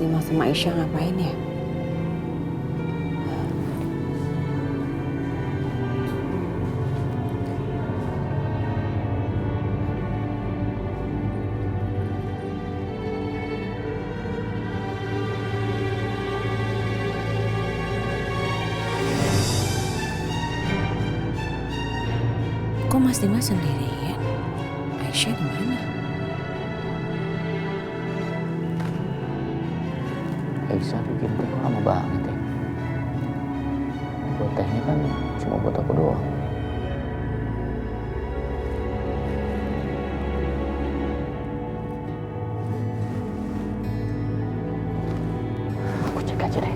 Dimas sama Aisyah ngapain ya? Kok Mas Dimas sendirian? Aisyah di mana? Aisyah bikin teh kok lama banget ya. Buat tehnya kan cuma buat aku doang. Aku cek aja deh.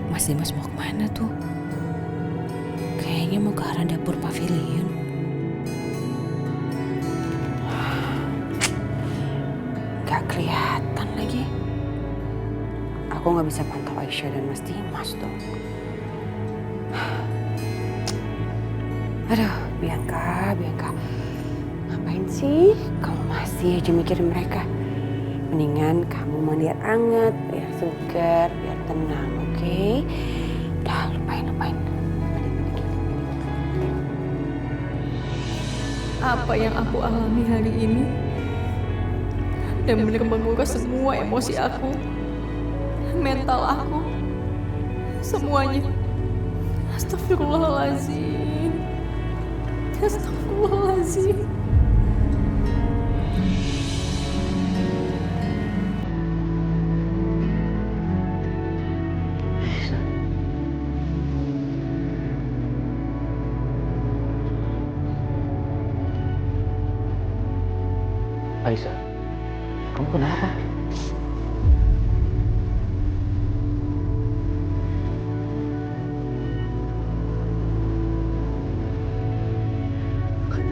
Mas Dimas mau kemana tuh? Kayaknya mau ke arah dapur pavilion. Gak kelihatan lagi. Aku gak bisa pantau Aisyah dan Mas Dimas dong. Aduh, Bianca. Ngapain sih kamu masih aja mikirin mereka? Mendingan kamu mandi air hangat, biar segar, biar tenang, oke? Udah, lupain. Apa yang aku alami hari ini dan benar menguras semua emosi aku, mental aku, semuanya. Astagfirullahaladzim. Aisyah, kamu kenapa?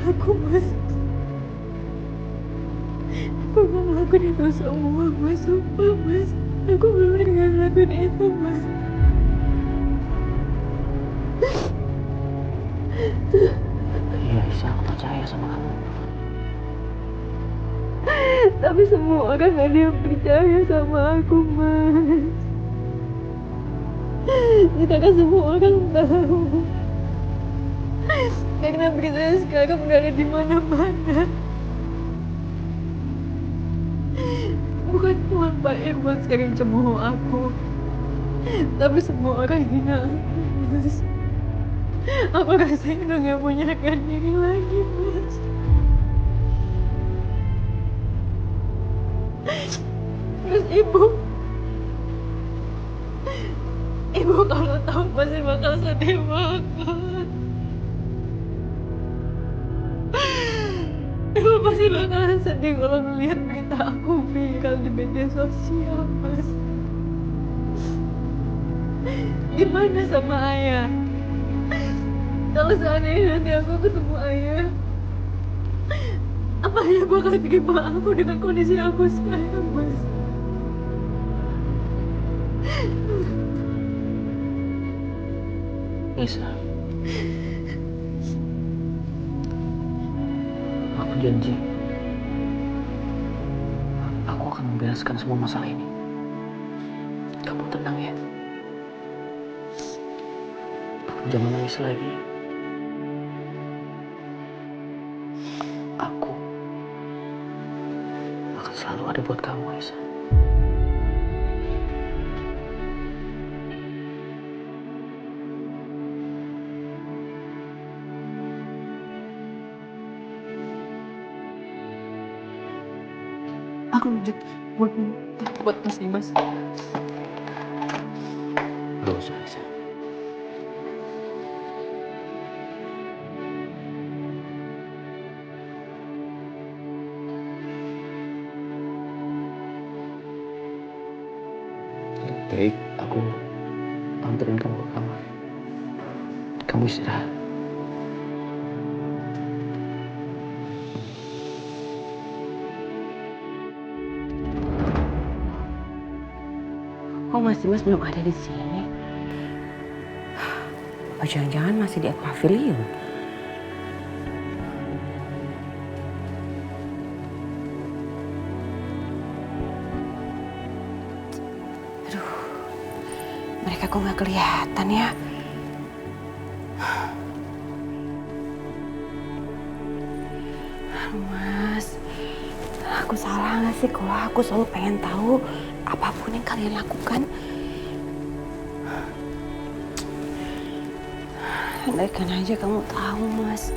Aku mas, aku gak ngelakuin itu semua mas, sumpah mas. Aku bener gak ngelakuin itu mas. Iya Aisyah, aku percaya sama kamu. Tapi semua orang gak ada yang percaya sama aku mas. Sedangkan semua orang tahu. Karena berita sekarang udah ada di mana-mana. Bukan cuma Pak Irwan sekarang cemooh aku, tapi semua orang hina aku, Mas. Aku rasanya udah gak punya harga diri lagi, Mas. Terus Ibu kalau tahu pasti bakal sedih banget. Ibu pasti bakal sedih kalau ngeliat berita aku viral di media sosial, Mas. Gimana sama ayah? Kalau seandainya nanti aku ketemu ayah, apa ayah bakal terima aku dengan kondisi aku sekarang, Mas? Aisyah, aku janji aku akan membereskan semua masalah ini. Kamu tenang ya. Jangan nangis lagi. Aku akan selalu ada buat kamu, Aisyah. Aku lanjut buat Mas Dimas. Gak usah, Aisyah. Baik, aku anterin kamu ke kamar. Kamu istirahat. Kok Mas Dimas belum ada di sini? Oh, jangan-jangan masih di pavilion. mereka kok nggak kelihatan ya? Mas, aku salah nggak sih kalau aku selalu pengen tahu apapun yang kalian lakukan? Andaikan aja kamu tahu, Mas.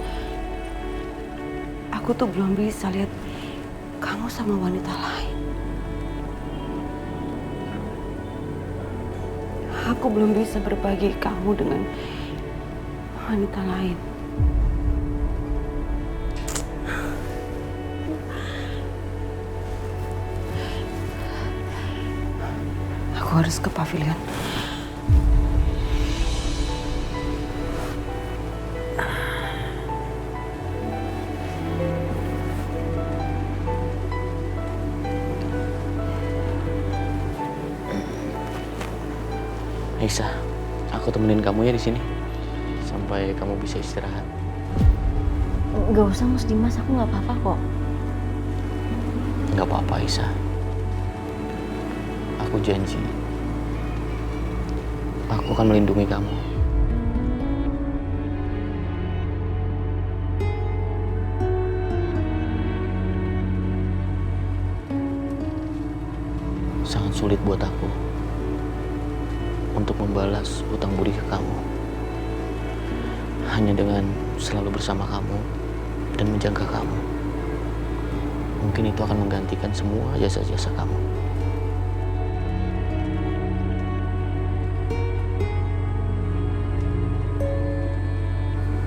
Aku tuh belum bisa lihat kamu sama wanita lain. Aku belum bisa berbagi kamu dengan wanita lain. Aku harus ke pavilion. Aisyah, aku temenin kamu ya di sini sampai kamu bisa istirahat. Gak usah Mas Dimas, aku nggak apa-apa kok. Nggak apa-apa Aisyah. Aku janji, aku akan melindungi kamu. Sangat sulit buat aku untuk membalas hutang budi ke kamu. Hanya dengan selalu bersama kamu dan menjaga kamu. Mungkin itu akan menggantikan semua jasa-jasa kamu.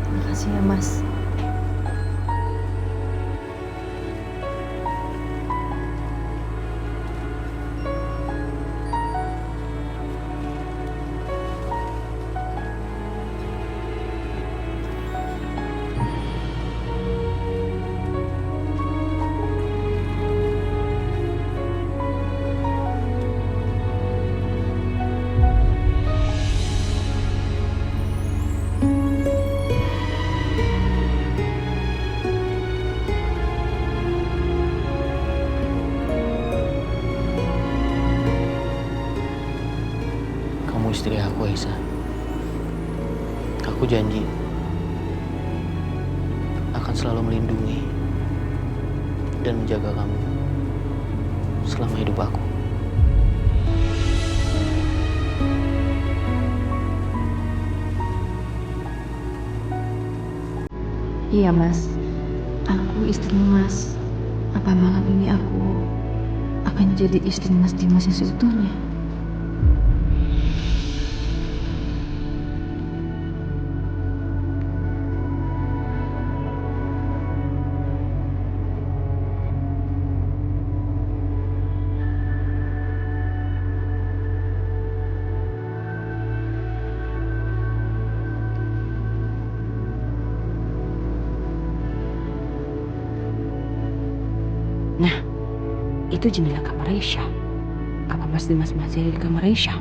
Makasih ya Mas. Kamu istri aku, Aisyah. Aku janji akan selalu melindungi dan menjaga kamu selama hidup aku. Iya Mas, aku istri Mas. Apa malam ini aku akan jadi istri Mas Dimas yang seutuhnya? Nah, itu jendela kamar Aisyah. Apa Mas Dimas masih ada di kamar Aisyah?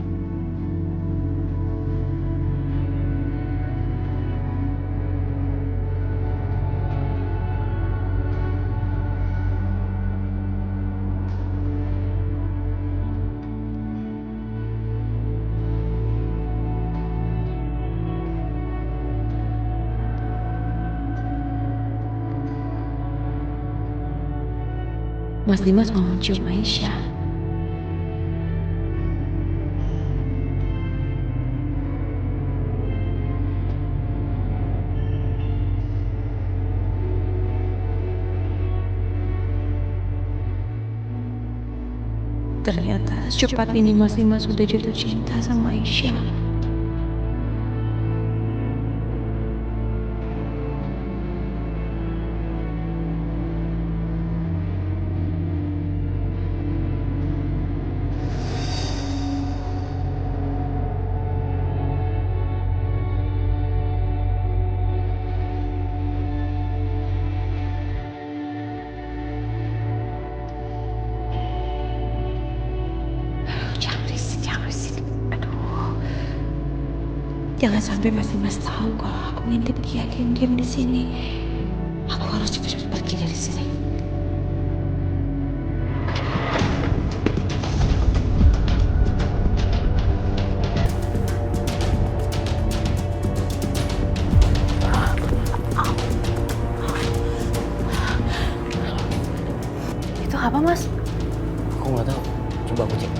Mas Dimas mau mencium Aisyah. Ternyata secepat ini Mas Dimas sudah jatuh cinta sama Aisyah. Jangan risik. Aduh. Jangan sampai Mas Dimas tahu kalau aku ngintip dia diam-diam di sini. Aku harus cepat-cepat pergi dari sini. Mas? Aku nggak tahu. Coba aku cek.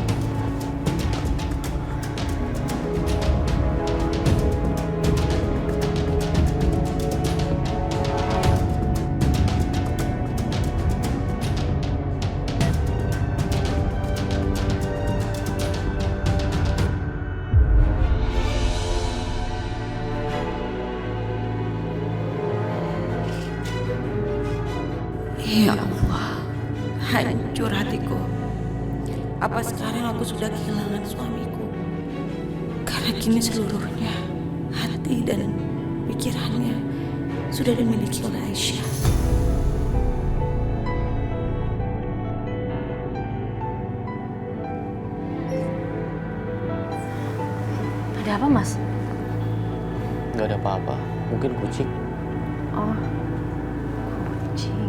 Ya Allah, hancur hatiku. Apa sekarang aku sudah kehilangan suamiku? Karena kini seluruhnya, hati dan pikirannya sudah dimiliki oleh Aisyah. Ada apa, Mas? Nggak ada apa-apa. Mungkin kucing. Oh, kucing.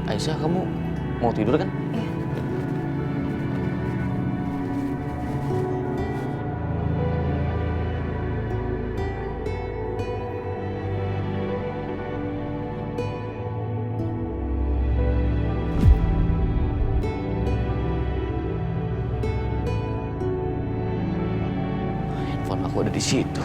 Aisyah, kamu mau tidur kan? Iya. Handphone aku ada di situ.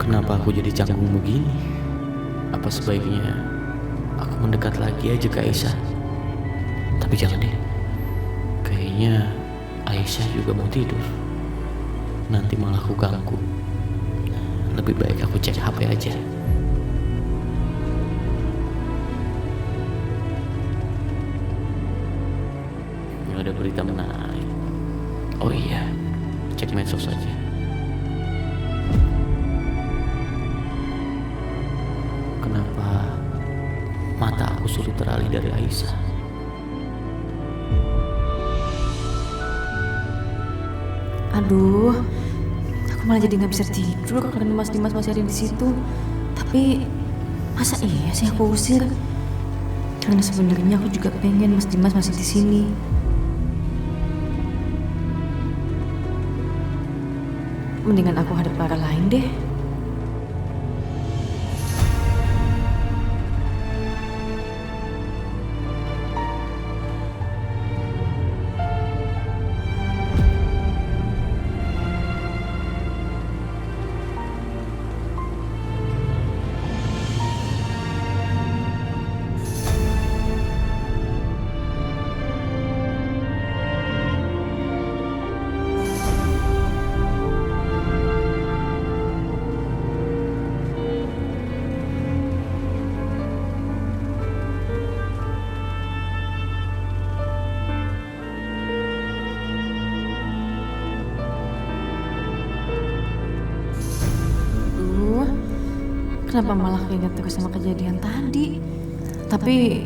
Kenapa aku jadi canggung begini? Apa sebaiknya aku mendekat lagi aja ke Aisyah? Tapi jangan deh. Kayaknya Aisyah juga mau tidur. Nanti malah aku ganggu. Lebih baik aku cek HP aja. Nggak ada berita menarik. Oh iya, cek medsos aja. Kenapa mata aku sulit teralih dari Aisyah? Aduh, aku malah jadi nggak bisa tidur karena Mas Dimas masih ada di situ. Tapi masa iya sih aku usir? Karena sebenarnya aku juga pengen Mas Dimas masih di sini. Mendingan aku hadap ke arah lain deh. Kenapa malah keinget terus sama kejadian tadi? Tapi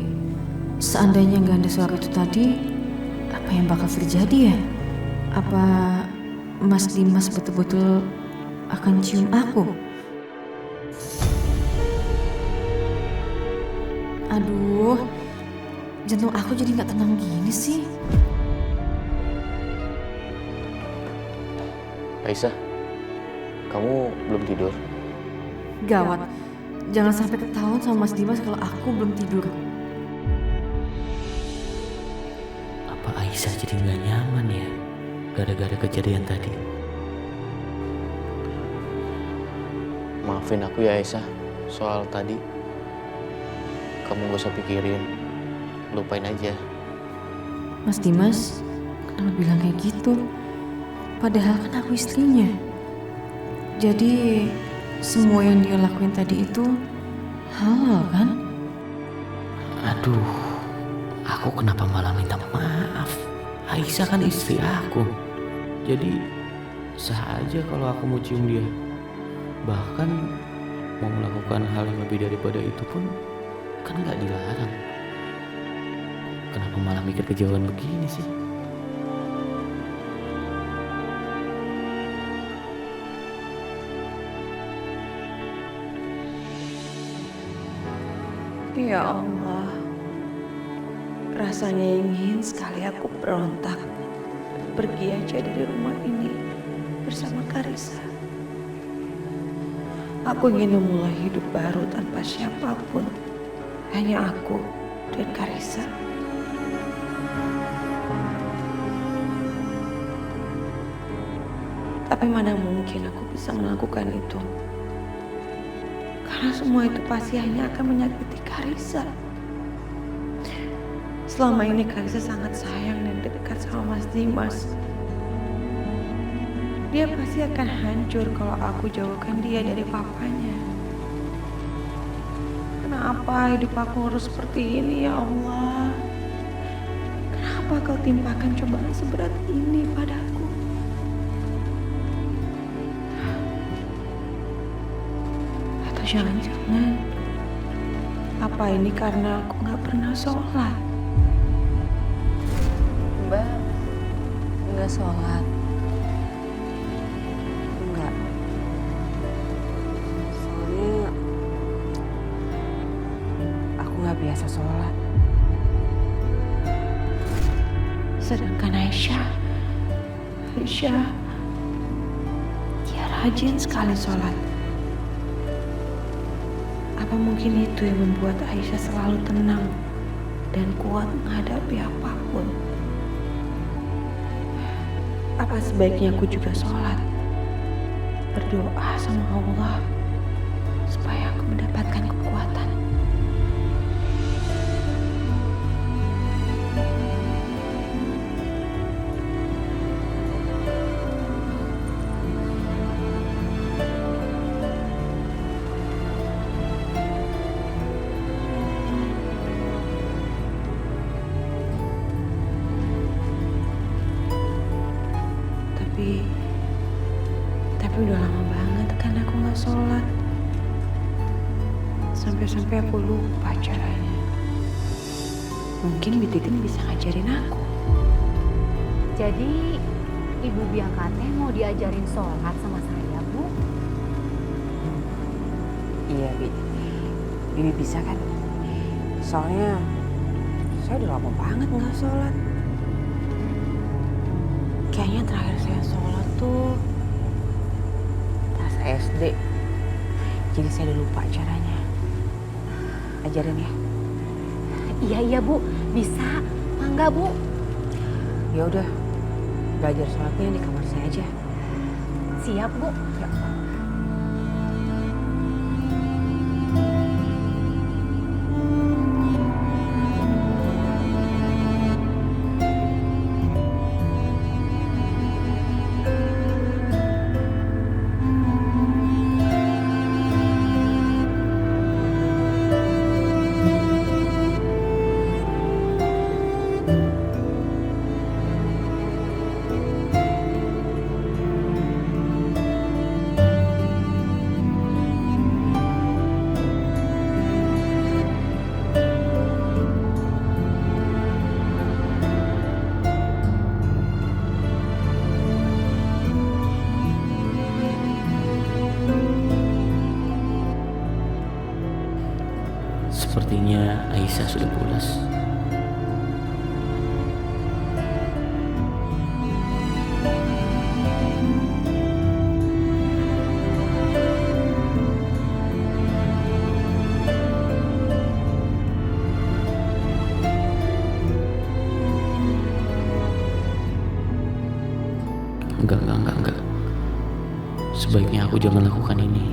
seandainya nggak ada suara itu tadi, apa yang bakal terjadi ya? Apa Mas Dimas betul-betul akan cium aku? Aduh, jantung aku jadi nggak tenang gini sih. Aisyah, kamu belum tidur? Gawat, jangan sampai ketahuan sama Mas Dimas kalau aku belum tidur. Apa Aisyah jadi nggak nyaman ya gara-gara kejadian tadi? Maafin aku ya Aisyah soal tadi. kamu gak usah pikirin, lupain aja. Mas Dimas, kenapa bilang kayak gitu? Padahal kan aku istrinya. Jadi semua yang dia lakuin tadi itu halal kan? Aduh, aku kenapa malah minta maaf? Aisyah kan istri aku. Jadi sah aja kalau aku mau cium dia. Bahkan mau melakukan hal yang lebih daripada itu pun kan gak dilarang. Kenapa malah mikir kejauhan begini sih? Ya Allah, rasanya ingin sekali aku berontak, pergi aja dari rumah ini bersama Karissa. Aku ingin memulai hidup baru tanpa siapapun, hanya aku dan Karissa. Tapi mana mungkin aku bisa melakukan itu? Karena semua itu pasti hanya akan menyakiti Karissa. Selama ini Karissa sangat sayang dan dekat sama Mas Dimas. Dia pasti akan hancur kalau aku jauhkan dia dari papanya. Kenapa hidup aku harus seperti ini, ya Allah? Kenapa kau timpakan cobaan seberat ini padaku? Jangan-jangan apa ini karena aku gak pernah sholat? Mbak nggak sholat. Enggak. Soalnya aku nggak biasa sholat. Sedangkan Aisyah dia rajin sekali sholat. Apa mungkin itu yang membuat Aisyah selalu tenang dan kuat menghadapi apapun? Apa sebaiknya aku juga sholat, berdoa sama Allah supaya aku mendapatkan kekuatan? Tapi udah lama banget kan aku gak sholat. Sampai-sampai aku lupa caranya. Mungkin Bititin bisa ngajarin aku. Jadi Ibu Bianca teh mau diajarin sholat sama saya, Bu? Iya, Bibi bisa kan? Soalnya saya udah lama banget nggak sholat. Kayaknya terakhir saya sholat tuh pas SD. Jadi saya udah lupa caranya. Ajarin ya. Iya Bu, bisa. Mangga Bu. Ya udah, belajar sholatnya di kamar saya aja. Siap Bu. Ya. Sepertinya Aisyah sudah pulas. Enggak. Sebaiknya aku jangan lakukan ini.